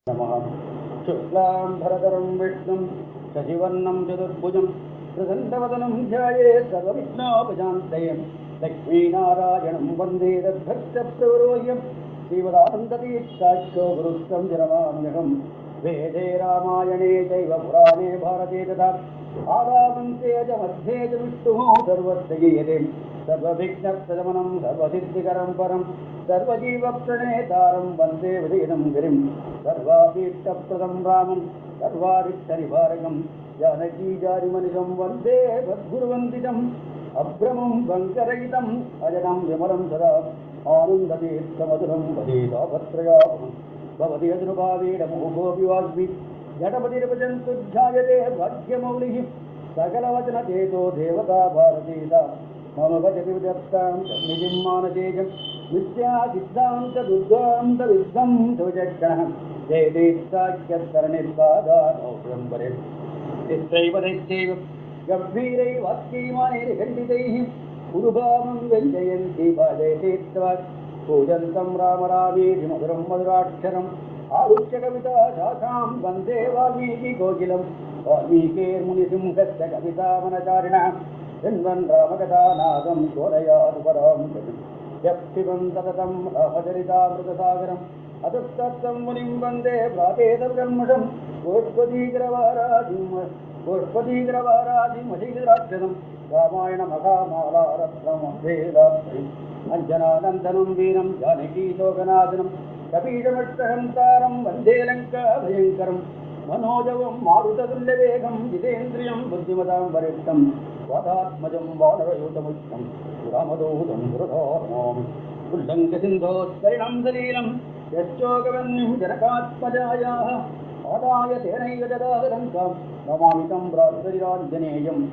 नमः। शुक्लां भरतरं विष्णुं शशिवर्णं चतुर्भुजं प्रसन्नवदनं ध्यायेत् सर्वविघ्नोपशान्तये लक्ष्मीनारायणं वन्दे तद्भक्तप्रवरोह्यं श्रीमदानन्दतीर्थाख्यो गुरुत्वं जनमाम्यहं वेदे रामायणे चैव पुराणे भारते तथा आदावन्ते च मध्ये च विष्णुः सर्वस्य गीयते सर्वविघ्नप्रशमनं सर्वसिद्धिकरं परं सर्वजीवप्रणेतारं वन्दे विदीनं गिरिं सर्वाभीष्टप्रदं रामं सर्वारिष्टनिवारकं जानकीजारिमनिजं वन्दे भद्गुरुवन्दितम् अभ्रमं वङ्करहितम् अजनं विमलं सदा आनन्दतीर्थमधुरं वदेतापत्रयापं भवति यदनुभावेणमोघोऽपि वाग्मि जडपतिर्भजन्तु ध्यायते भाग्यमौलिः सकलवचनचेतो देवता भारतीता मम भजति विदत्तां निधिं मानसेजं विद्यासिद्धान्तदुर्गान्तविद्धं सुविचक्षणः जयदेशाख्यस्तरणिर्बाधानौषम्बरे तिस्रैव दैत्यैव गम्भीरैः वाक्यैमानैर्खण्डितैः गुरुभावं व्यञ्जयन्ति भाजयते पूजन्तं राम रामेति मधुरं मधुराक्षरम् आरुह्य कविता शाखां वन्दे वाल्मीकिकोकिलं वाल्मीकेर्मुनिसिंहस्य कवितावनचारिणः शृण्वन् रामकथानादं शोधयातु परां गतिं यः पिबन् सततं रामचरितामृतसागरम् अतस्तत्तं मुनिं वन्दे प्रापेतब्रह्मणं गोष्पदीग्रवाराधिमशीराक्षसं रामायणमहामालारत्नमभेदात्मैः अञ्जनानन्दनं वीरं जानकीशोकनाशनं कपीशमष्टहन्तारं वन्दे लङ्काभयङ्करं मनोजवं मारुततुल्यवेगं जितेन्द्रियं बुद्धिमतां वरिष्ठं वादात्मजं वानरयूतमुष्टं रामदूतं गुरुधारमामि उल्लङ्घ्यसिन्धोत्तरिणं सलीलं यश्चोकवह्निं जनकात्मजायाः आदाय तेनैव जदालङ्कां नमामि तं भ्रातृराञ्जनेयम्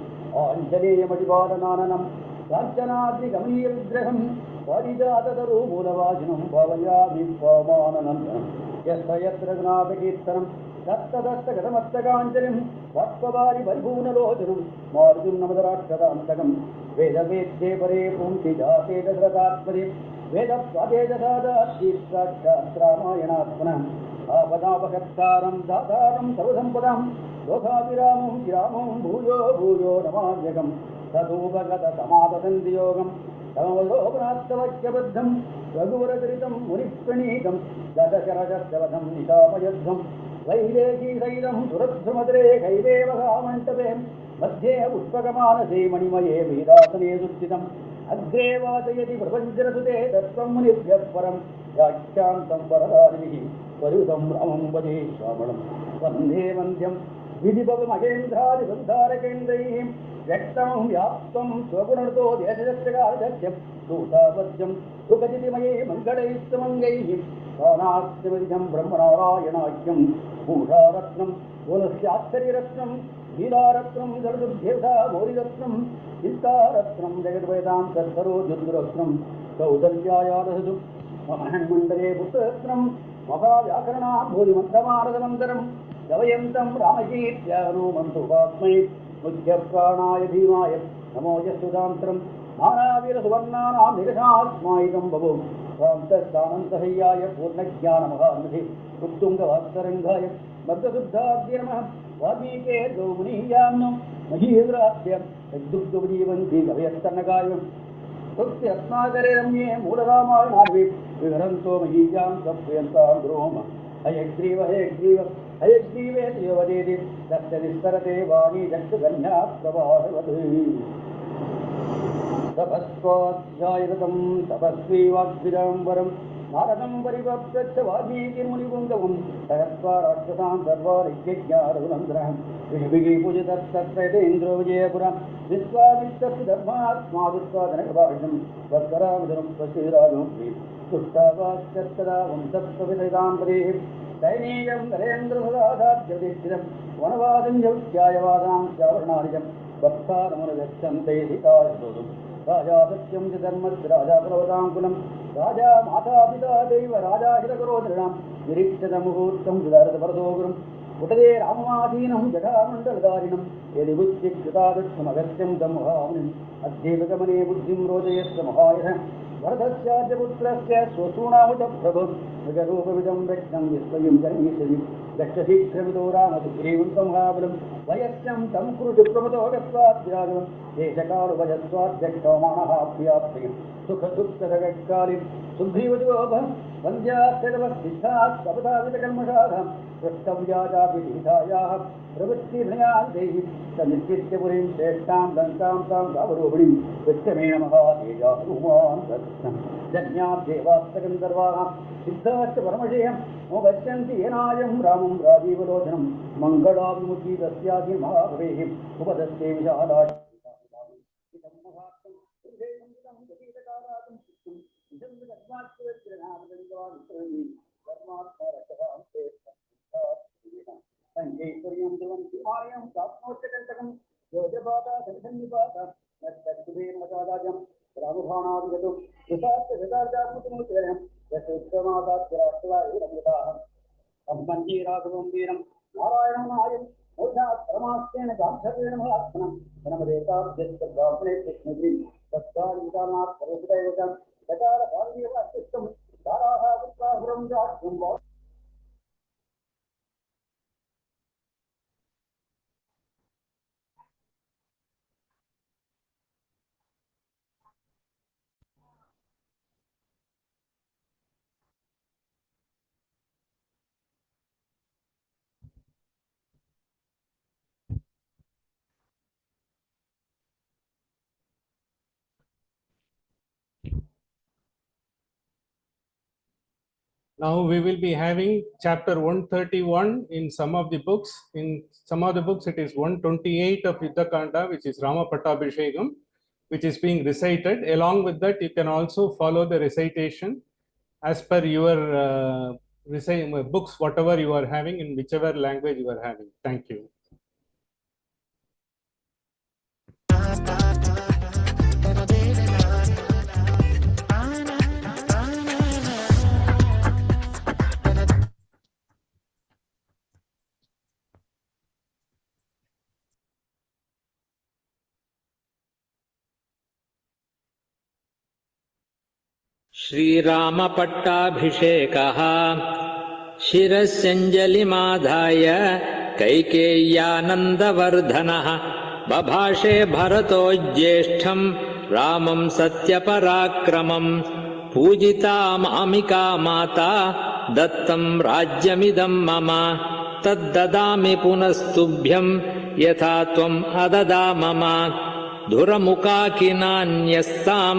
आञ्जनेयमतिपालनाननं काञ्चनाद्रिगमनीयविग्रहं पारिजाततरुमूलवासिनं भावयामि पामाननन्दनं यत्र यत्र गुणापकीर्तनं दत्तदत्तगतमस्तकाञ्जलिं बाष्पवारि परिपूर्णलोचनं मारुतिं नमदराक्षसान्तकं वेदवेद्ये परे पुंसि जाते दशरथात्मने वेदस्वादे दशादात्मायणात्मनः आपदापकर्तारं दातारं सर्वसम्पदां लोकाभिरामं श्रीरामं भूयो भूयो नमाम्यहं तदुपगतसमादसन्धियोगं तमवलोकनात्तवक्यबद्धं रघुवरचरितं मुनिप्रणीतं दशशरशस्यवधं निशामयध्वं वैदेहीसैलं सुरध्रुमद्रे कैवेवगामण्टपे मध्ये पुष्पकमानसे मणिमये वेदासने सुस्थितम् अग्रे वाचयति प्रपञ्चरसुते तत्त्वं मुनिभ्यः परं व्याख्यान्तं वरदारिभिः परिवृतं रामं वदे श्रावणं वन्दे वन्द्यं विधिभवमहेन्द्रादिसन्धारकेन्द्रैः व्यक्तं व्याप्तं स्वगुणतो देशजत्रकार्यं दूतावद्यं सुखजितिमये मङ्गलैस्तमङ्गैः कानास्यविधं ब्रह्मनारायणाख्यं भूषारत्नं गोलस्याश्चर्यरत्नं लीलारत्नं जलदुर्भेदा गौरीरत्नं चिन्तारत्नं जगद्वेदां तत्सरोजुद्रत्नं कौसल्यायादसु महन्मण्डले पुत्ररत्नं महाव्याकरणा भूरिमन्त्रमानदमन्तरं गवयन्तं रामकीर्त्यानुमन्तुपास्मै मुख्यप्राणाय भीमाय नमो यस्तुदान्तरं नानावीरसुवर्णानां निरशास्मायिकं बभो स्वान्तस्थानन्तहय्याय पूर्णज्ञानमहानिधि उत्तुङ्गवात्सरङ्गाय मद्दशुद्धाद्य नमः वाल्मीके गौमुनीयान्नं महीन्द्राख्य यद्दुग्धुजीवन्ति कवयस्तनकाय भक्ति रत्नाकरे रम्ये मूलरामायणार्वे विहरन्तो महीयां सप्रियन्तां द्रोम हयग्रीव हयग्रीव हयग्रीवे त्रियवदेति तस्य विस्तरते वाणी जक्षकन्या प्रवाहवत् तपस्वाध्यायरतं तपस्वी वाग्विदाम्बरं नारदं परिवप्रच्छ वाल्मीकिर्मुनिपुङ्गवं सहत्वा राक्षसां सर्वारिज्ञारघुनन्दरं ऋषिभिः पूजितस्तत्रेन्द्रो विजयपुरं विश्वामित्रस्य धर्मात्मादुत्वा जनकभाषं वत्सरामिधुरं स्वश्रीरागं तुष्टावाच्यस्तदा वंशत्वविसहितां पदेः दैनीयं नरेन्द्रसदाधार्यवधिष्ठितं वनवासं यौत्यायवादां चावरणानिजं वत्सारमुनगच्छन्ते सीताय सोदुं राजा सत्यं च धर्मस्य राजा प्रवतां कुलं राजा माता पिता दैव राजा हितकरोदृणां निरीक्षत मुहूर्तं सुधारतपरतो गुरुं पुटदे राममासीनं जटामण्डलधारिणं यदि बुद्धिकृतादक्षमगस्त्यं तं महामुनिम् अध्येतगमने बुद्धिं रोचयस्य महायः वरदस्याद्य पुत्रस्य स्वसूनामुच प्रभु मृगरूपविदं व्यक्तं विस्मयं जनयिषति दक्षशीघ्रविदो रामसुग्रीवं संहाबलं वयस्यं तं कुरुषु प्रमतो गत्वाद्यागमं देशकालुभजस्वाध्यक्षो मानः प्रियाप्रियं सुखदुःखदगत्कालिं सुग्रीवजोभ वन्द्यास्यवस्थिताः सपदावितकल्मषाः पृष्ठव्याजाभिधायाः प्रवृत्तिभयान्तेहि तनिश्चित्य पुरीं श्रेष्ठां लङ्कां तां रावरोहिणीं विक्रमेण महातेजा हनुमान् दत्तं जज्ञाद्देवास्तगन्धर्वाः सिद्धाश्च परमशेयं मोगच्छन्ति येनायं रामं राजीवलोचनं मङ्गलाभिमुखी तस्यादि महाभवेः उपदस्ते विशालाय संकेश्वर्यं ध्रुवन्ति आर्यं प्राप्नोच्चकण्टकं योजपाता सन्निपाता नष्टकुबेन मतादाजं रामभाणादिगतुं विशास्तशताब्दात्मकमुत्तरं यशोत्तमादात्यराष्ट्रवायुरमृताः सम्पन्ने राघवं वीरं नारायणं नायं मोक्षात् परमास्तेन गान्धर्वेण महात्मनं जनमदेकाभ्यस्तब्राह्मणे कृष्णगिरिं तत्कालिकानात् सर्वदैवतं चकारभागीयवास्तिष्ठं ताराः पुत्राहुरं जाष्टं Now we will be having chapter 131 in some of the books. In some of the books it is 128 of Yuddhakanda, which is Rama Pattabhishekam, which is being recited. Along with that, you can also follow the recitation as per your books, whatever you are having, in whichever language you are having. Thank you. श्रीरामपट्टाभिषेकः शिरस्यञ्जलिमाधाय कैकेय्यानन्दवर्धनः बभाषे भरतो ज्येष्ठं रामं सत्यपराक्रमं पूजिता मामिका माता दत्तं राज्यमिदं मम तद्ददामि पुनस्तुभ्यं यथा त्वम् अददा मम धुरमुकाकिनान्यस्तां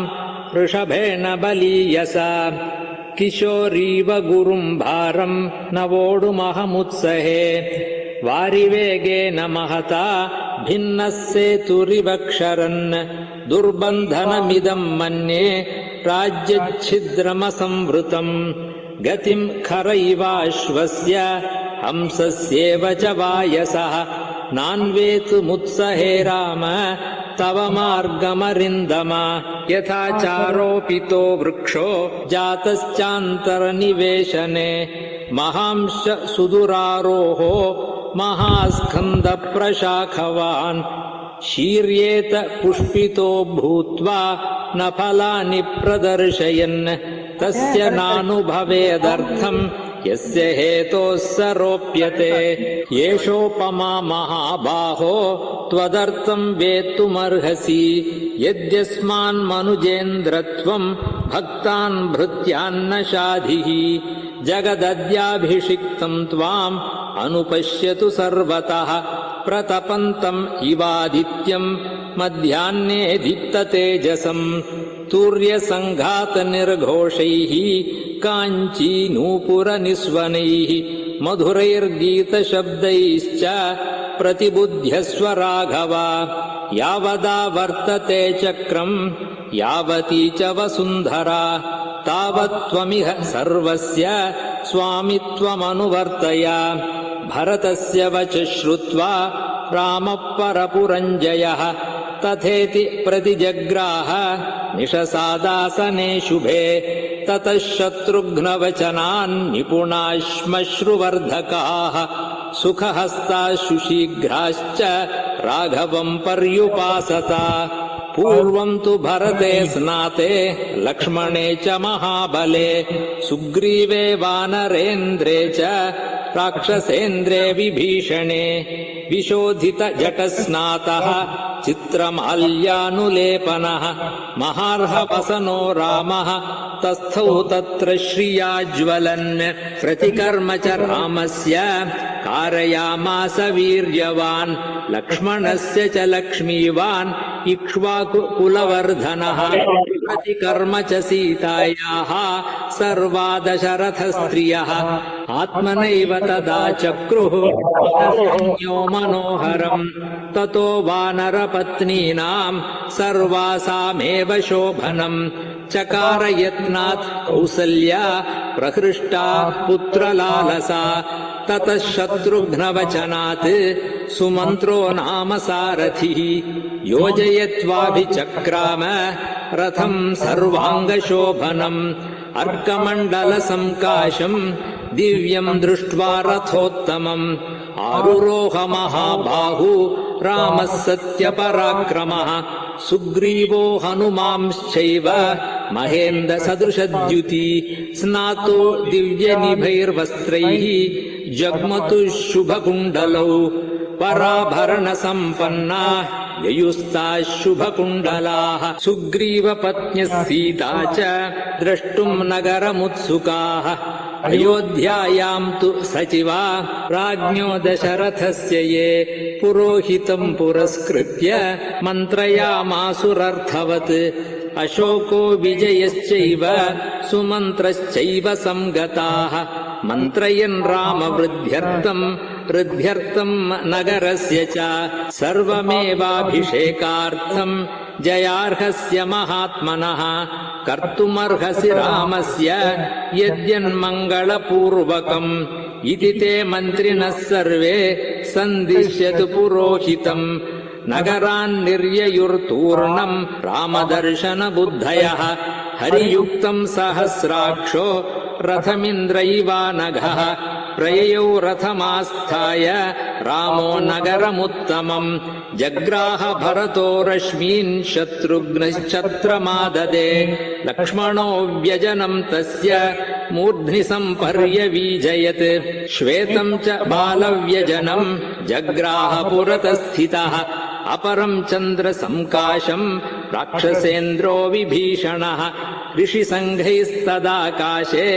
वृषभेण बलीयसा किशोरीव गुरुं भारं न वोढुमहमुत्सहे वारिवेगेन महता भिन्नः सेतुरिवक्षरन् दुर्बन्धनमिदं मन्ये राज्यच्छिद्रमसंवृतम् गतिं खरैवाश्वस्य हंसस्येव च वायसः नान्वेतुमुत्सहे राम तव मार्गमरिन्दम यथा चारोपितो वृक्षो जातश्चान्तरनिवेशने महांश सुदुरारोहो महास्कन्धप्रशाखवान् शीर्येत पुष्पितो भूत्वा न फलानि प्रदर्शयन् तस्य नानुभवेदर्थम् यस्य हेतोः स रोप्यते येषोपमा महाबाहो त्वदर्थं वेत्तुमर्हसि यद्यस्मान्मनुजेन्द्रत्वं भक्तान् भृत्यान्न शाधिः जगदद्याभिषिक्तं त्वाम् अनुपश्यतु सर्वतः प्रतपन्तम् इवादित्यं मध्याह्ने दीप्ततेजसम् तूर्यसङ्घातनिर्घोषैः काञ्चीनूपुरनिस्वनैः मधुरैर्गीतशब्दैश्च प्रतिबुध्यस्व राघव यावदा वर्तते चक्रम् यावती च वसुन्धरा तावत्त्वमिह सर्वस्य स्वामित्वमनुवर्तय भरतस्य वचः श्रुत्वा रामः परपुरञ्जयः तथेति प्रतिजग्राह निशसादासने शुभे ततः शत्रुघ्नवचनान् निपुणाश्मश्रुवर्धकाः सुखहस्ताः शुशीघ्राश्च राघवं पर्युपासता पूर्वं तु भरते स्नाते लक्ष्मणे च महाबले सुग्रीवे वानरेन्द्रे च राक्षसेन्द्रे विभीषणे विशोधितजटस्नातः चित्रमाल्यानुलेपनः महार्हवसनो रामः तस्थौ तत्र श्रियाज्वलन् प्रतिकर्म च रामस्य कारयामास वीर्यवान् लक्ष्मणस्य च लक्ष्मीवान् इक्ष्वाकुकुलवर्धनः प्रतिकर्म च सीतायाः सर्वा दशरथस्त्रियः आत्मनैव तदा चक्रुः संज्ञो मनोहरम् ततो वानरपत्नीनाम् सर्वासामेव शोभनम् चकार यत्नात् कौसल्या प्रहृष्टा पुत्रलालसा ततः शत्रुघ्नवचनात् सुमन्त्रो नाम सारथिः योजयत्वाभिचक्राम रथम् सर्वाङ्गशोभनम् अर्कमण्डलसङ्काशम् दिव्यम् दृष्ट्वा रथोत्तमम् आरुरोह महाबाहु रामः सत्यपराक्रमः सुग्रीवो हनुमांश्चैव महेन्द्रसदृशद्युति स्नातो दिव्यनिभैर्वस्त्रैः जग्मतुः शुभकुण्डलौ पराभरणसम्पन्ना ययुस्ताः शुभकुण्डलाः सुग्रीवपत्न्यः सीता च द्रष्टुम् नगरमुत्सुकाः अयोध्यायाम् तु सचिवा राज्ञो दशरथस्य ये पुरोहितम् पुरस्कृत्य मन्त्रयामासुरर्थवत् अशोको विजयश्चैव सुमन्त्रश्चैव संगताः मन्त्रयन् रामवृद्ध्यर्थम् नगरस्य च सर्वमेवाभिषेकार्थम् जयार्हस्य महात्मनः कर्तुमर्हसि रामस्य यद्यन्मङ्गलपूर्वकम् इति ते मन्त्रिणः सर्वे सन्दिश्यतु पुरोहितम् नगरान् निर्ययुर्तूर्णम् रामदर्शनबुद्धयः हरियुक्तम् सहस्राक्षो रथमिन्द्रैवानघः प्रययौ रथमास्थाय रामो नगरमुत्तमम् जग्राह भरतो रश्मीन् शत्रुघ्नश्चत्रमाददे लक्ष्मणो व्यजनम् तस्य मूर्ध्नि सम्पर्यवीजयत् श्वेतम् च बालव्यजनम् जग्राह पुरतस्थितः अपरम् चन्द्रसङ्काशम् राक्षसेन्द्रो विभीषणः ऋषिसङ्घैस्तदाकाशे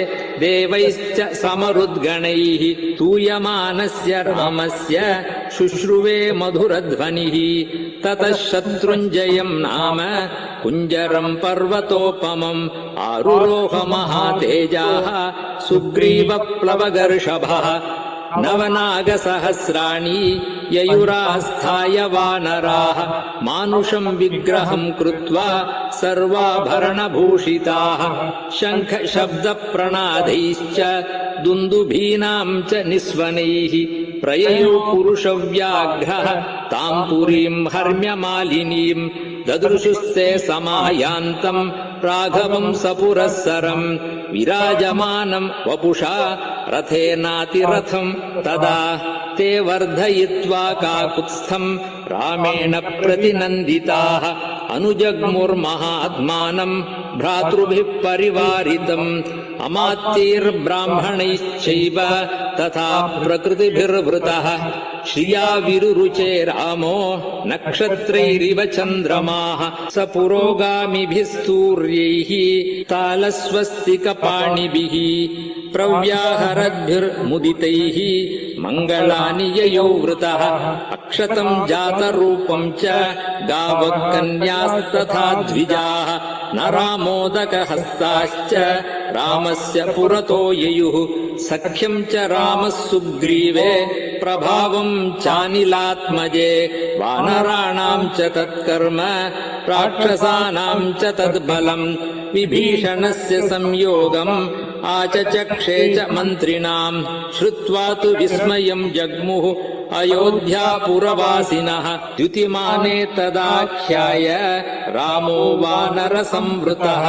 देवैश्च समरुद्गणैः तूयमानस्य रामस्य शुश्रुवे मधुरध्वनिः ततः शत्रुञ्जयम् नाम कुञ्जरम् पर्वतोपमम् आरुरोह महातेजाः सुग्रीवप्लवगर्षभः नवनागसहस्राणि ययुरास्थाय वानराः मानुषम् विग्रहम् कृत्वा सर्वाभरणभूषिताः शङ्खशब्दप्रणादैश्च दुन्दुभीनाम् च निस्वनैः प्रययौ पुरुषव्याघ्रः ताम् पुरीम् हर्म्यमालिनीम् ददृशुस्ते समायान्तम् राघवम् सपुरःसरम् विराजमानम् वपुषा रथेनातिरथम् तदा ते वर्धयित्वा काकुत्स्थम् रामेण प्रतिनन्दिताः अनुजग्मुर्महात्मानम् भ्रातृभिः परिवारितम् अमात्यैर्ब्राह्मणैश्चैव तथा प्रकृतिभिर्वृतः श्रिया विरुरुचे रामो नक्षत्रैरिव चन्द्रमाः स पुरोगामिभिः सूर्यैः तालस्वस्तिकपाणिभिः प्रव्याहरद्भिर्मुदितैः मङ्गलानि ययौ वृतः अक्षतम् जातरूपम् च गावः कन्यास्तथा द्विजाः नरामोदकहस्ताश्च रामस्य पुरतो ययुः सख्यम् च रामः सुग्रीवे प्रभावम् चानिलात्मजे वानराणाम् च तत्कर्म राक्षसानाम् च तद्बलम् विभीषणस्य संयोगम् आचचक्षे च मन्त्रिणाम् श्रुत्वा तु विस्मयम् जग्मुः अयोध्यापुरवासिनः द्युतिमाने तदाख्याय रामो वानरसंवृतः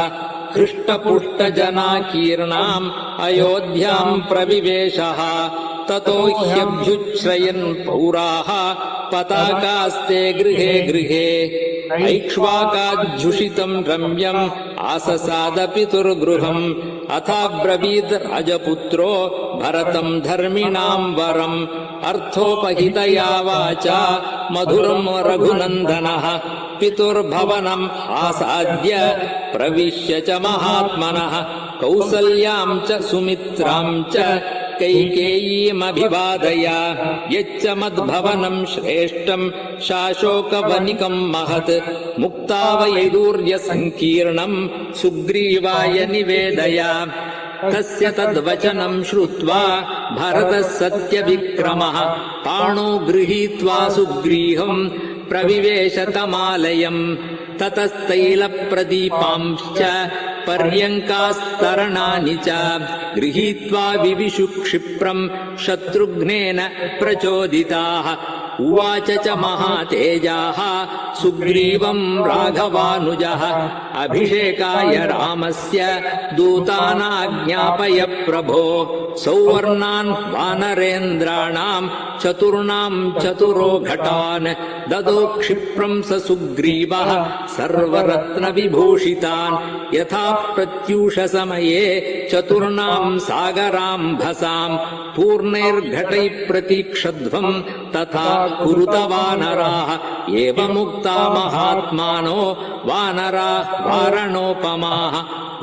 हृष्टपुष्टजनाकीर्णाम् अयोध्याम् प्रविवेशः ततो ह्यभ्युच्छ्रयन् पौराः पताकास्ते गृहे गृहे ऐक्ष्वाकाध्युषितम् रम्यम् आससाद पितुर्गृहम् अथाब्रवीद् राजपुत्रो भरतम् धर्मिणाम् वरम् अर्थोपहितया वाचा मधुरम् रघुनन्दनः पितुर्भवनम् आसाद्य प्रविश्य च महात्मनः कौसल्याम् च सुमित्राम् च कैकेयीमभिवादय यच्च मद्भवनम् श्रेष्ठम् शाशोकवनिकम् महत् मुक्तावैदूर्यसङ्कीर्णम् सुग्रीवाय निवेदय तस्य तद्वचनम् श्रुत्वा भरतः सत्यविक्रमः पाणौ गृहीत्वा सुग्रीवम् प्रविवेश तमालयम् ततस्तैलप्रदीपांश्च पर्यङ्कास्तरणानि च गृहीत्वा विविशु क्षिप्रम् शत्रुघ्नेन प्रचोदिताः उवाच च महातेजाः सुग्रीवम् राघवानुजः अभिषेकाय रामस्य दूतानाज्ञापय प्रभो सौवर्णान् वानरेन्द्राणाम् चतुर्णाम् चतुरो घटान् ददो क्षिप्रम् स सुग्रीवः सर्वरत्नविभूषितान् यथा प्रत्यूषसमये चतुर्णाम् सागराम्भसाम् पूर्णैर्घटैः प्रतीक्षध्वम् तथा कुरुत वानराः एवमुक्ता महात्मानो वानराः वारणोपमाः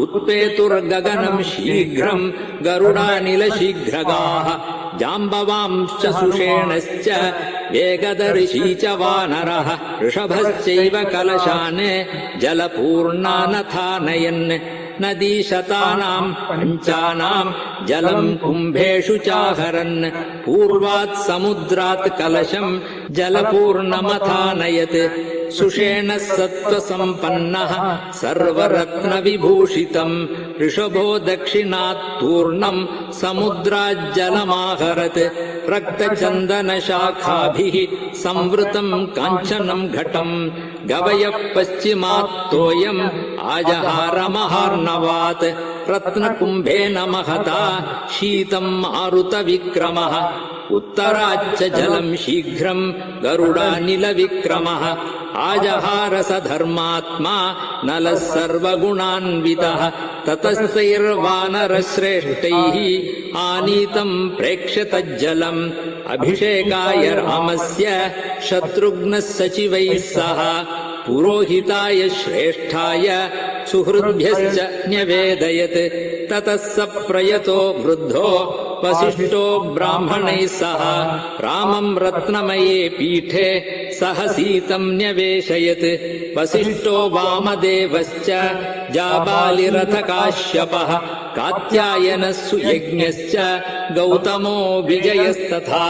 उत्पेतुर्गगनम् शीघ्रम् गरुडानिलशीघ्रगाः जाम्बवांश्च सुषेणश्च वेगदर्शी च वानरः ऋषभश्चैव कलशान् जलपूर्णानथानयन् नदीशतानाम् पञ्चानाम् जलम् कुम्भेषु चाहरन् पूर्वात् समुद्रात् कलशम् जलपूर्णमथानयत् सुषेणः सत्त्वसम्पन्नः सर्वरत्नविभूषितम् ऋषभो दक्षिणात् पूर्णम् समुद्राज्जलमाहरत् रक्तचन्दनशाखाभिः संवृतम् काञ्चनम् घटम् गवयः पश्चिमात् तोयम् आजहारमहार्णवात् रत्नकुम्भेन महता शीतम् मारुतविक्रमः उत्तराच्च जलम् शीघ्रम् गरुडानिलविक्रमः आजहारस धर्मात्मा नलः सर्वगुणान्वितः ततस्तैर्वानरश्रेष्ठैः आनीतम् प्रेक्ष्य तज्जलम् अभिषेकाय रामस्य शत्रुघ्नः सचिवैः सह पुरोहिताय श्रेष्ठाय सुहृद्भ्यश्च न्यवेदयत् ततः स प्रयतो वृद्धो वसिष्ठो ब्राह्मणैः सह रामम् रत्नमये पीठे सह सीतम् न्यवेशयत् वसिष्ठो वामदेवश्च जाबालिरथकाश्यपः कात्यायनः सुयज्ञश्च गौतमो विजयस्तथा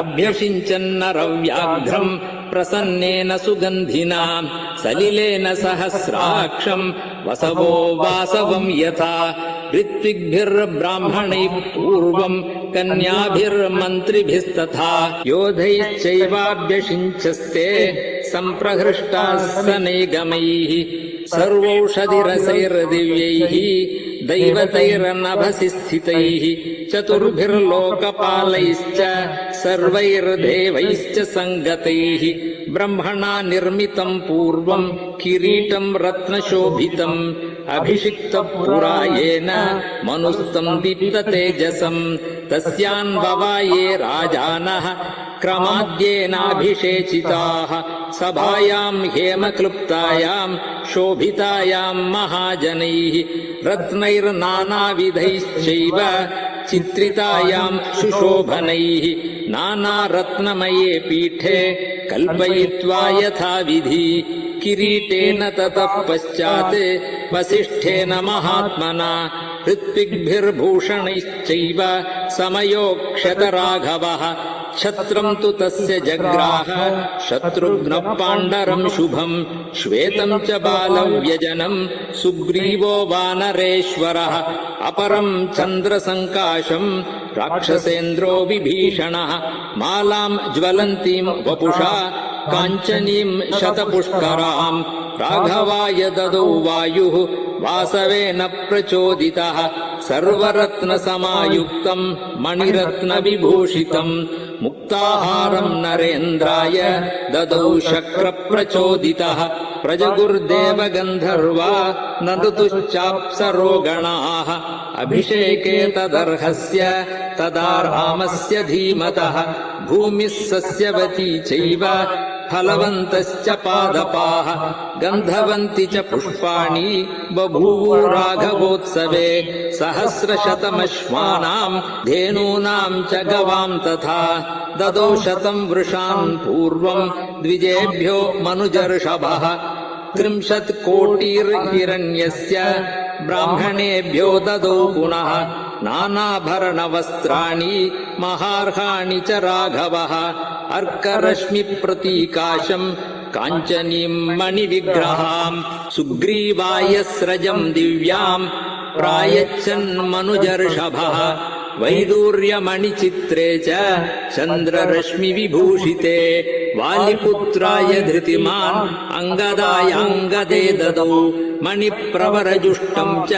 अभ्यषिञ्चन्नरव्याघ्रम् प्रसन्नेन सुगन्धिना सलिलेन सहस्राक्षम् वसवो वासवम् यथा ऋत्विग्भिर्ब्राह्मणैः पूर्वम् कन्याभिर्मन्त्रिभिस्तथा योधैश्चैवाभ्यषिञ्चस्ते सम्प्रहृष्टाः सनेगमैः सर्वौषधिरसैर्दिव्यैः दैवतैर्नभसि स्थितैः चतुर्भिर्लोकपालैश्च सर्वैर्देवैश्च सङ्गतैः ब्रह्मणा निर्मितम् पूर्वम् किरीटम् रत्नशोभितम् अभिषिक्तपुरायेन मनुस्तम् दीप्ततेजसम् तस्यान्ववाये राजानः क्रमाद्येनाभिषेचिताः सभायाम् हेमक्लुप्तायाम् शोभितायाम् महाजनैः रत्नैर्नानाविधैश्चैव चित्रितायाम् सुशोभनैः नानारत्नमये पीठे कल्पयित्वा यथाविधि किरीटेन ततः पश्चात् वसिष्ठेन महात्मना ऋत्विग्भिर्भूषणैश्चैव समयोक्षत राघवः छत्रम् तु तस्य जग्राह शत्रुघ्नः पाण्डरम् शुभम् श्वेतम् च बालव्यजनम् सुग्रीवो वानरेश्वरः अपरम् चन्द्रसङ्काशम् राक्षसेन्द्रो विभीषणः मालाम् ज्वलन्तीम् वपुषा काञ्चनीम् शतपुष्कराम् राघवाय ददौ वायुः वासवेन प्रचोदितः सर्वरत्नसमायुक्तम् मणिरत्नविभूषितम् मुक्ताहारम् नरेन्द्राय ददौ शक्रप्रचोदितः प्रजगुर्देव गन्धर्वा नदतुश्चाप्सरो गणाः अभिषेके तदर्हस्य तदा रामस्य धीमतः भूमिः सस्यवती चैव फलवन्तश्च पादपाः गन्धवन्ति च पुष्पाणि बभूवु राघवोत्सवे सहस्रशतमश्वानाम् धेनूनाम् च गवाम् तथा ददौ 100 वृषान् पूर्वम् द्विजेभ्यो मनुजर्षभः 30 कोटिर्हिरण्यस्य ब्राह्मणेभ्यो ददौ पुनः नानाभरणवस्त्राणि महार्हाणि च राघवः अर्करश्मिप्रतीकाशम् काञ्चनीम् मणिविग्रहाम् सुग्रीवाय स्रजम् दिव्याम् प्रायच्छन्मनुजर्षभः वैदूर्यमणिचित्रे च चन्द्ररश्मिविभूषिते वालिपुत्राय धृतिमान् अङ्गदायाङ्गदे ददौ मणिप्रवरजुष्टम् च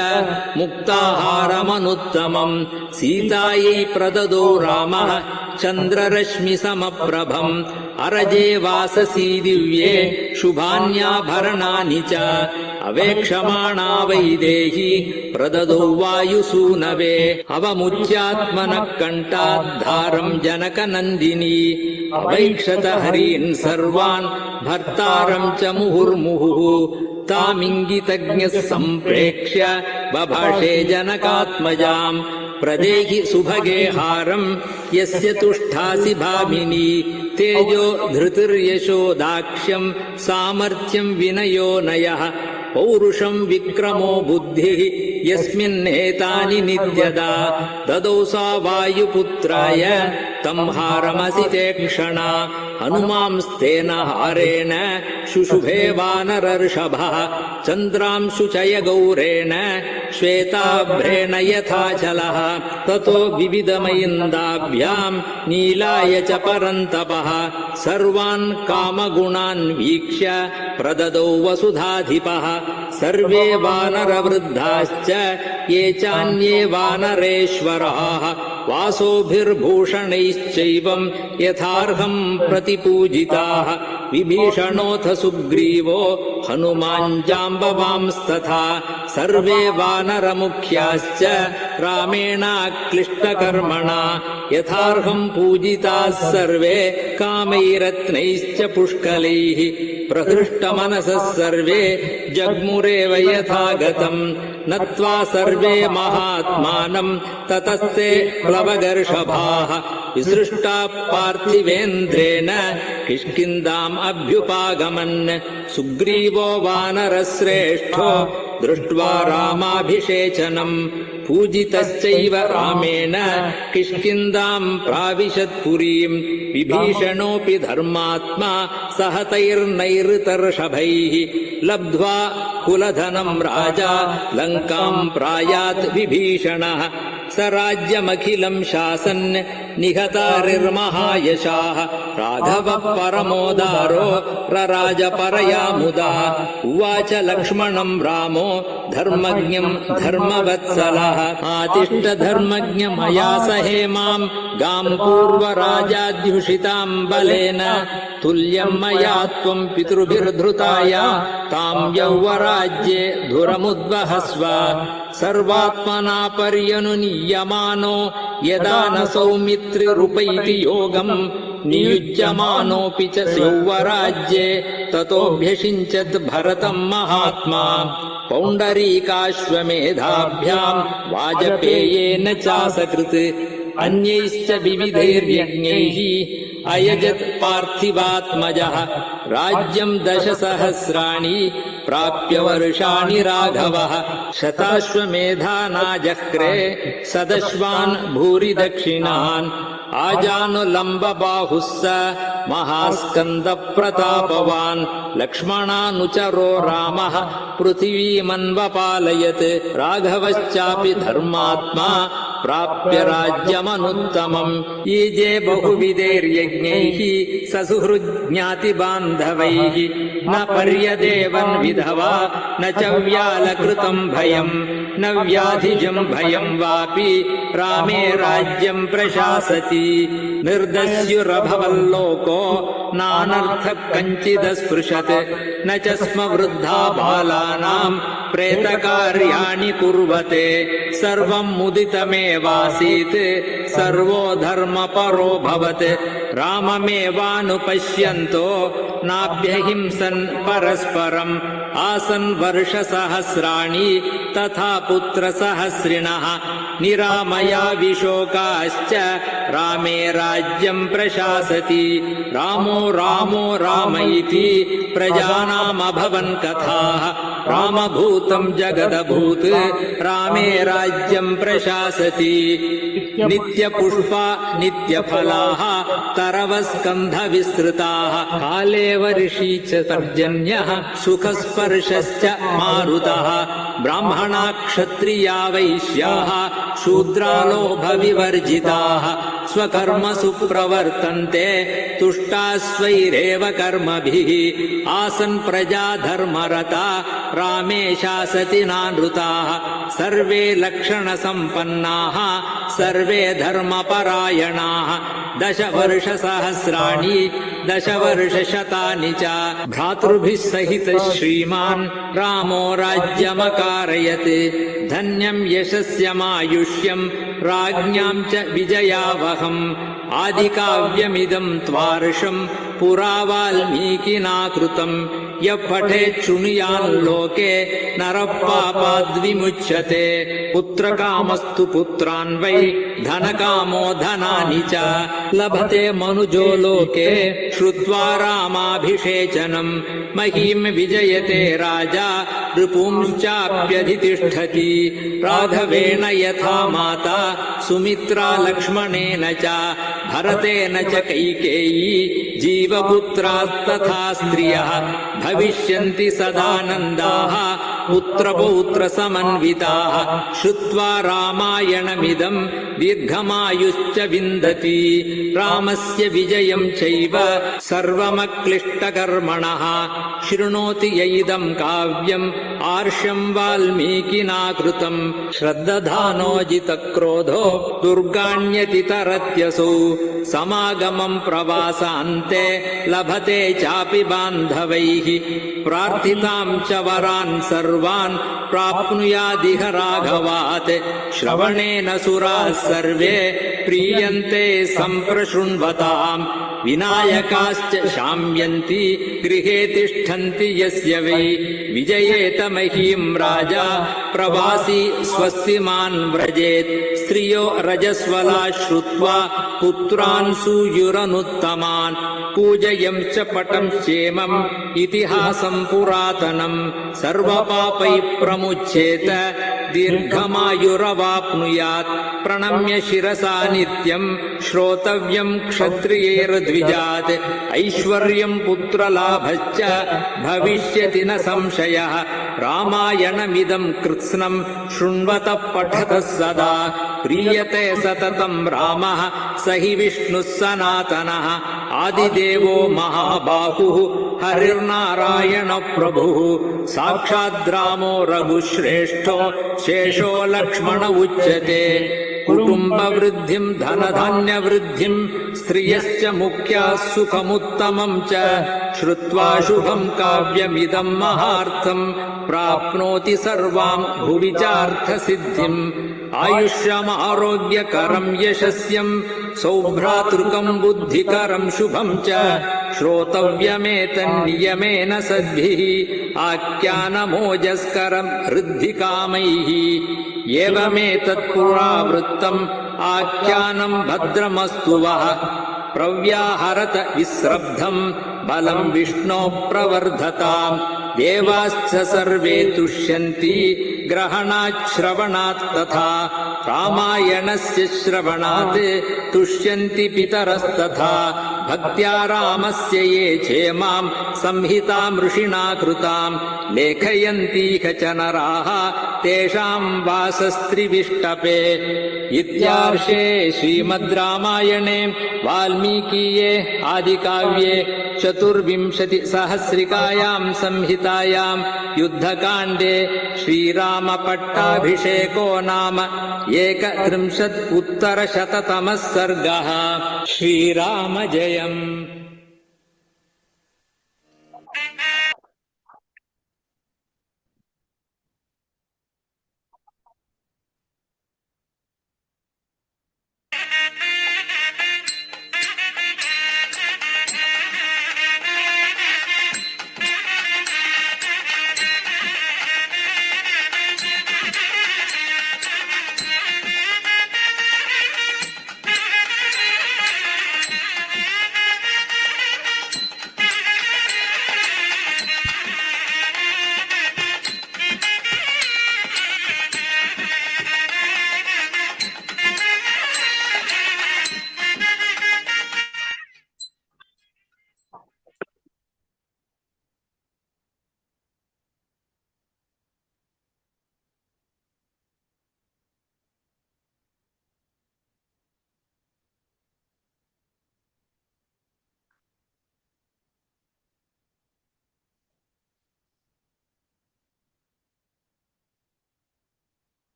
मुक्ताहारमनुत्तमम् सीतायै प्रददौ रामः चन्द्ररश्मिसमप्रभम् अरजे वाससी दिव्ये शुभान्याभरणानि च अवेक्षमाणा वैदेही प्रददौ वायुसूनवे अवमुच्यात्मनः कण्ठाद्धारम् जनकनन्दिनी अवैक्षत हरीन् सर्वान् भर्तारम् च मुहुर्मुहुः तामिङ्गितज्ञः सम्प्रेक्ष्य बभाषे जनकात्मजाम् प्रदेहि सुभगे हारम् यस्य तुष्टासि भामिनी तेजो धृतिर्यशो दाक्ष्यम् सामर्थ्यम् विनयो नयः पौरुषम् विक्रमो बुद्धिः यस्मिन्नेतानि नित्यदा ददौ सा वायुपुत्राय तम् हारमसिते क्षणा हनुमांस्तेन हारेण शुशुभे वानरर्षभः चन्द्रांशुचय गौरेण श्वेताभ्रेण यथाचलः ततो विविधमयिन्दाभ्याम् नीलाय च परन्तपः सर्वान् कामगुणान् वीक्ष्य प्रददौ वसुधाधिपः सर्वे वानरवृद्धाश्च ये चान्ये वानरेश्वराः वासोभिर्भूषणैश्चैवम् यथार्हम् प्रतिपूजिताः विभीषणोऽथ सुग्रीवो हनुमाञ्जाम्बवांस्तथा सर्वे वानरमुख्याश्च रामेणाक्लिष्टकर्मणा यथार्हम् पूजिताः सर्वे कामैरत्नैश्च पुष्कलैः प्रहृष्टमनसः सर्वे जग्मुरेव यथागतम् नत्वा सर्वे महात्मानम् ततस्ते प्लवगर्षभाः विसृष्टा पार्थिवेन्द्रेण किष्किन्धाम् अभ्युपागमन् सुग्रीवो वानरश्रेष्ठो दृष्ट्वा रामाभिषेचनम् पूजितश्चैव रामेण किष्किन्धाम् प्राविशत्पुरीम् विभीषणोऽपि धर्मात्मा सहतैर्नैऋतर्षभैः लब्ध्वा कुलधनम् राजा लङ्काम् प्रायात् विभीषणः स राज्यमखिलम् शासन् निहतारिर्महायशाः राघवः परमोदारो रराज परया मुदा उवाच लक्ष्मणम् रामो धर्मज्ञम् धर्मवत्सलः आतिष्ठ धर्मज्ञ मया सहे माम् गाम् पूर्वराजाद्युषिताम् बलेन तुल्यम् मया त्वम् पितृभिर्धृताया ताम् यौवराज्ये धुरमुद्वहस्व सर्वात्मना पर्यनुनीयमानो यदा न सौमित्रिरुपैति योगम् नियुज्यमानोऽपि च यौवराज्ये ततोऽभ्यषिञ्चत् भरतम् महात्मा पौण्डरीकाश्वमेधाभ्याम् वाजपेयेन चासकृत् अन्यैश्च विविधैर्यज्ञैः अयजत् पार्थिवात्मजः राज्यम् 10 सहस्राणि प्राप्य वर्षाणि राघवः शताश्वमेधानाजक्रे सदश्वान् भूरि दक्षिणान् आजानुलम्बबाहुः स महास्कन्दप्रतापवान् लक्ष्मणानुचरो रामः पृथिवीमन्वपालयत् राघवश्चापि धर्मात्मा प्राप्य राज्यमनुत्तमम् ईजे बहुविधैर्यज्ञैः ससुहृज्ञातिबान्धवैः न पर्यदेवन् विधवा न च व्यालकृतम् भयम् न व्याधिजम् भयम् वापि रामे राज्यम् प्रशासति निर्दस्युरभवल्लोको नानर्थः कञ्चिदस्पृशत् न च स्म वृद्धा बालानाम् प्रेतकार्याणि कुर्वते सर्वम् मुदितमेवासीत् सर्वो धर्मपरो भवत् राममेवानुपश्यन्तो नाभ्यहिंसन् परस्परम् आसन् वर्षसहस्राणि तथा पुत्रसहस्रिणः निरामया विशोकाश्च रामे राज्यम् प्रशासति रामो रामो राम इति प्रजानामभवन् कथाः रामभूतम् जगदभूत् रामे राज्यम् प्रशासति नित्यपुष्पा नित्यफलाः तरवस्कन्धविस्तृताः काले वर्षी च पर्जन्यः सुखस्पर्शश्च मारुतः ब्राह्मणा क्षत्रिया वैश्याः शूद्रा लोभविवर्जिताः स्वकर्मसु प्रवर्तन्ते तुष्टाः स्वैरेव कर्मभिः आसन् प्रजा धर्मरता रामे शासति नानृताः सर्वे लक्षणसम्पन्नाः सर्वे धर्मपरायणाः दशवर्षसहस्राणि दशवर्षशतानि च भ्रातृभिः सहितः श्रीमान् रामो राज्यमकारयत् धन्यम् यशस्यमायुष्यम् राज्ञाम् च विजयावहम् आदिकाव्यमिदम् त्वार्षम् पुरा वाल्मीकिना कृतम् यः पठेत् शृणुयाल्लोके नरः पापाद्विमुच्यते पुत्रकामस्तु पुत्रान् वै धनकामो धनानि च लभते मनुजो लोके श्रुत्वा रामाभिषेचनम् महीम् विजयते राजा रिपुंश्चाप्यधितिष्ठति राघवेण यथा माता सुमित्रा लक्ष्मणेन च भरतेन च कैकेयी जीवपुत्रास्तथा स्त्रियः भविष्यन्ति सदानन्दाः पुत्रपौत्रसमन्विताः श्रुत्वा रामायणमिदम् दीर्घमायुश्च विन्दति रामस्य विजयम् चैव सर्वमक्लिष्टकर्मणः शृणोति य इदम् काव्यम् आर्षम् वाल्मीकिना कृतम् श्रद्दधानोजितक्रोधो दुर्गाण्यतितरत्यसौ समागमम् प्रवासान्ते लभते चापि बान्धवैः प्रार्थिताम् च वरान् सर्वान् प्राप्नुयादिह राघवात् श्रवणेन सुराः सर्वे प्रीयन्ते सम्प्रशृण्वताम् विनायकाश्च शाम्यन्ति गृहे तिष्ठन्ति यस्य वै विजयेत महीम् राजा प्रवासी स्वस्तिमान् व्रजेत् स्त्रियो रजस्वला श्रुत्वा पुत्रान् सूयुरनुत्तमान् पूजयंश्च पटंश्चेमम् इतिहासम् पुरातनम् सर्वपापैः प्रमुच्येत दीर्घमायुरवाप्नुयात् प्रणम्य शिरसा नित्यम् श्रोतव्यम् क्षत्रियैर्द्विजात् ऐश्वर्यम् पुत्रलाभश्च भविष्यति न संशयः रामायणमिदम् कृत्स्नम् शृण्वतः पठतः सदा प्रीयते सततम् रामः स हि विष्णुः सनातनः आदिदेवो महाबाहुः हरिर्नारायण प्रभुः साक्षाद्रामो रघुश्रेष्ठो शेषो लक्ष्मण उच्यते कुटुम्बवृद्धिम् धनधान्यवृद्धिम् स्त्रियश्च मुख्याः सुखमुत्तमम् च श्रुत्वा शुभम् काव्यमिदम् महार्थम् प्राप्नोति सर्वाम् भुवि चार्थसिद्धिम् आयुष्यमारोग्यकरम् यशस्यम् सौभ्रातृकम् बुद्धिकरम् शुभम् च श्रोतव्यमेतन्नियमेन सद्भिः आख्यानमोजस्करम् हृद्धिकामैः एवमेतत्पुरावृत्तम् आख्यानम् भद्रमस्तु वः प्रव्याहरत विस्रब्धम् बलम् विष्णो प्रवर्धताम् देवाश्च सर्वे तुष्यन्ति ग्रहणाच्छ्रवणात् तथा रामायणस्य श्रवणात् तुष्यन्ति पितरस्तथा भक्त्या रामस्य ये क्षेमाम् संहिताम् ऋषिणा कृताम् लेखयन्तीह च नराः तेषाम् वासस्त्रिविष्टपे। इत्यार्षे श्रीमद् रामायणे वाल्मीकीये आदिकाव्ये चतुर्विंशतिसहस्रिकायां संहितायां युद्धकाण्डे श्रीरामपट्टाभिषेको नाम 31 सर्गः। श्रीराम जयम्।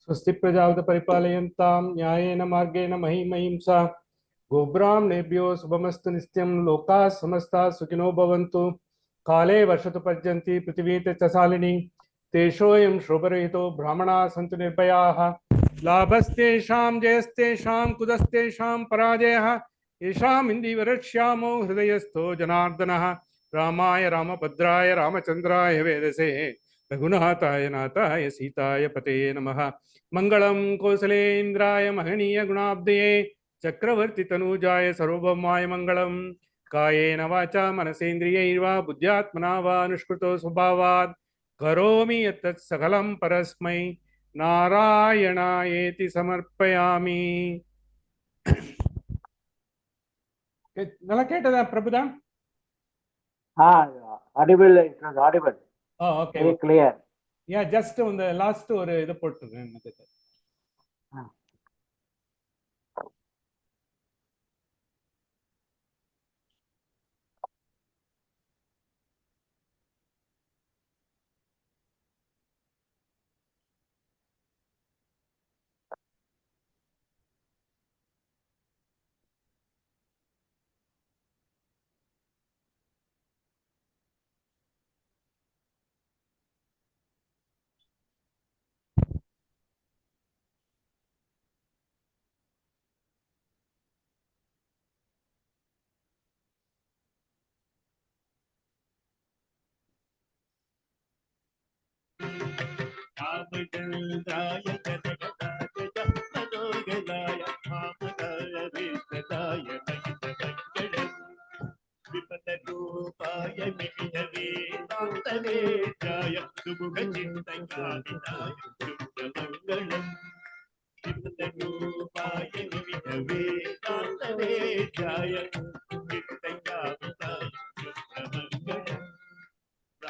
स्वस्ति प्रजावत परिपालयन्तां न्यायेन मार्गेण महीं महिंसा गोब्राह्मणेभ्यो शुभमस्तु नित्यं लोकाः समस्ताः सुखिनो भवन्तु काले वर्षतु पर्यन्ति पृथिवी तेजसालिनी तेषोऽयं शोभरहितो ब्राह्मणाः सन्तु निर्भयाः लाभस्तेषां जयस्तेषां कुतस्तेषां पराजयः येषाम् इन्दीवरक्ष्यामो हृदयस्थो जनार्दनः रामाय रामभद्राय रामचन्द्राय वेदसे रघुनाथाय नाथाय सीताय पते नमः। मंगलम कौसलेन्द्राय महनीय गुणाब्दये चक्रवर्ती तनूजाय सर्वभौमाय मंगलम। कायेन वाचा मनसेन्द्रियैर्वा बुद्ध्यात्मना वा अनुष्कृतो स्वभावात् करोमि यत्तत् सकलं परस्मै नारायणायेति समर्पयामि। நல்லா கேட்டதா பிரபுதா? audible, it was audible. Oh, okay. Very clear. Yeah, just on the last ஒரு இது போட்டுருக்கேன்.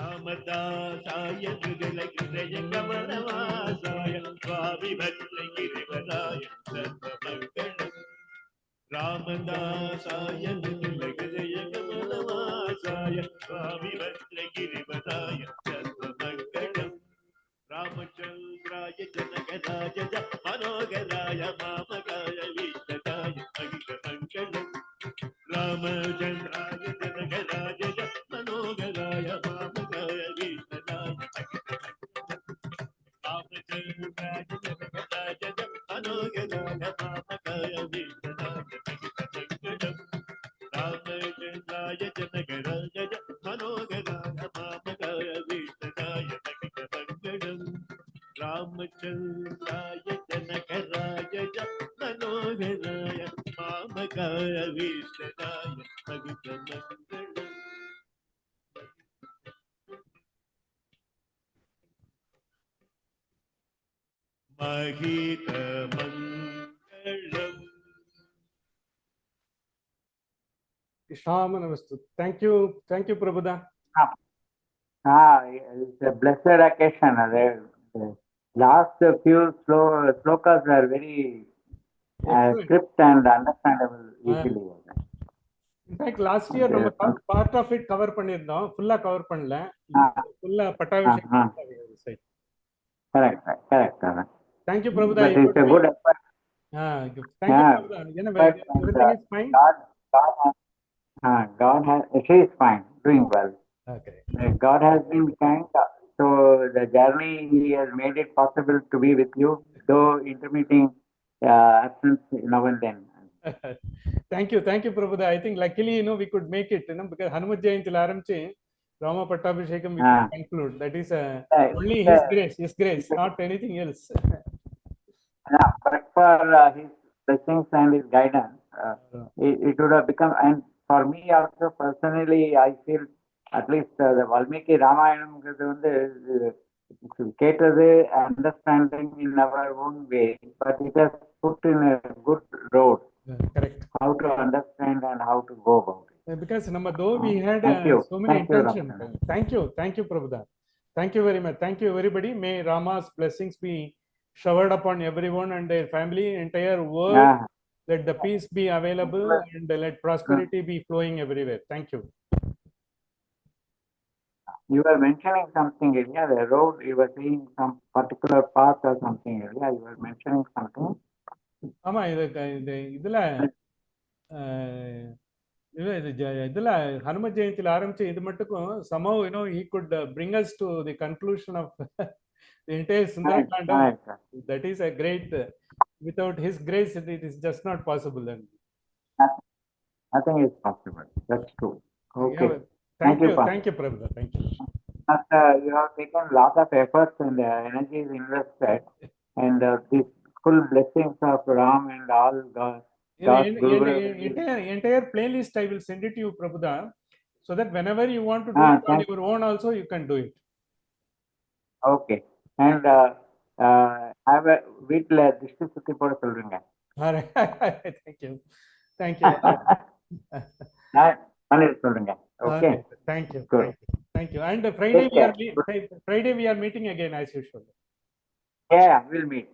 रामदासाय जुगलगिरय कमलवासाय स्वामिभद्रगिरिवराय सर्वमङ्गलम्। रामदासाय जुगलगिरय कमलवासाय स्वामिभद्रगिरिवराय सर्वमङ्गलम्। रामचन्द्राय जनकराय Manoharrai मामकाय विष्णुताय अखिलमङ्गलम्। रामचन्द्राय जनकराय Manoharrai मामकाय विष्णुताय रामचन्द्राय जनकराय Manoharrai मामकाय विष्णुताय रामचन्द्राय जनकराय Manoharrai मामकाय विष्णुताय रामचन्द्राय जनकराय Manoharrai मामकाय विष्णुताय भगवन्मङ्गलम्। महितमङ्गलम्। Namastu. Thank you Prabhuda. It's a blessed occasion. The last few slokas are very crypt and understandable easily. fact last year நம்ம part of it cover பண்ணிருந்தோம், full-ஆ cover பண்ணல. full-ஆ பட்டாபிஷேகம். Correct. Thank you, Prabhuda. But it's a good effort. Thank you, Prabhuda. Everything is fine? God has, she is fine, doing well. Okay. God has been kind. So the journey, He has made it possible to be with you, though intermitting absence now and then. Thank you, Prabhuda. I think luckily, we could make it, because Hanumat Jayanti ஆரம்பிச்சு Rama Pattabhishekam we can conclude. That is only His grace, not anything else. But for His blessings and His guidance, it would have become, and for me also personally, I feel at least the Valmiki Ramayanam catered understanding in our own way, but it has put in a good road. Correct. How to understand and how to go about it. Because though we had so many intentions. Thank you, Prabhuda. Thank you very much. Thank you, everybody. May Rama's blessings be showered upon everyone and their family, entire world. Let the peace be available and let prosperity be flowing everywhere. Thank you. You were mentioning something earlier, the road, you were saying some particular path or something earlier, you were mentioning something. ஆமா, இதுல ஹனுமத் ஜெயந்தியில ஆரம்பிச்சு இது மட்டுக்கும் somehow he could bring us to the conclusion of the entire Sundarakanda. That is a great, without His grace it is just not possible. Nothing is possible. That's true. Okay. Yeah, thank you, Prabhuda. Thank you. You have taken a lot of efforts and energy is invested, and these full blessings of Ram and all God's entire playlist I will send it to you, Prabhuda, so that whenever you want to do it on your own also you can do it. Okay. And have a வீட்ல திருஷ்டி சுத்தி போட சொல்றீங்க. Thank you. நான் பண்ணிட்டு சொல்றேங்க. Okay. Thank you. Good. Thank you. And Friday we are meeting again as usual. Yeah, we'll meet.